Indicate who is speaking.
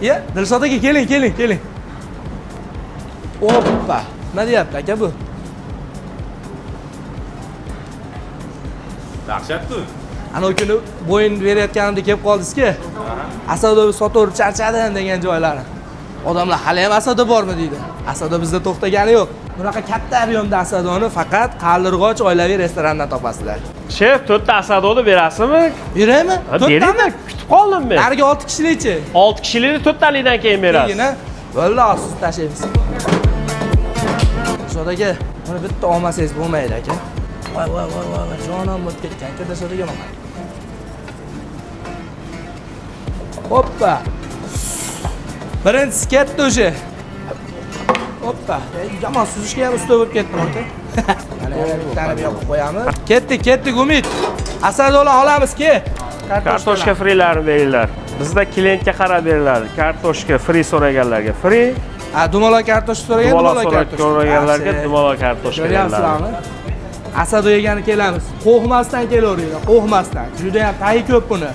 Speaker 1: Ya, Dilshod aka keling. Oppa. Nima deyapti aka bu?
Speaker 2: Dahshatku.
Speaker 1: Ana o kuni bo'yin berayotganimda kelib qoldingiz-ku. Asado sotuvib charchadim degan joylari. Odamlar hali ham Asado bormi deydi. Asado bizda to'xtagani yo'q. Bunaqa katta ob'yomda Asadoni faqat Qaldirg'och oilaviy restorandan topasizlar.
Speaker 3: Shef, 4 ta Asadoni berasizmi?
Speaker 1: Beraymi?
Speaker 3: Beringlar, kutib qoldim men.
Speaker 1: Narigi 6 kishilikchi.
Speaker 3: 6 kishilikni 4 talikdan keyin berasiz.
Speaker 1: Keyin bo'ldi, siz tashlaymiz. Dilshod aka, buni bitta olmasangiz bo'lmaydi aka. Voy, jonim bo'lib ketgan-ku Dilshod aka mana. Hoppa. Birinchisi ketdi o'sha. Hoppa. Yomon suzishga ham usta bo'lib ketdim aka. Mana bittani bu yoqqa qo'yamiz. Ketdik Umid. Asadolar olamiz-ki.
Speaker 3: Kartoshka frilarini beringlar. Bizda klientga qarab beriladi. Kartoshka free so'raganlarga free.
Speaker 1: Dumaloq kartoshka
Speaker 3: so'raganlarga dumaloq kartoshka beriladi.
Speaker 1: Asado yegani kelamiz. Qo'rqmasdan kelaveringlar, qo'rqmasdan. Juda ham tayi ko'p buni.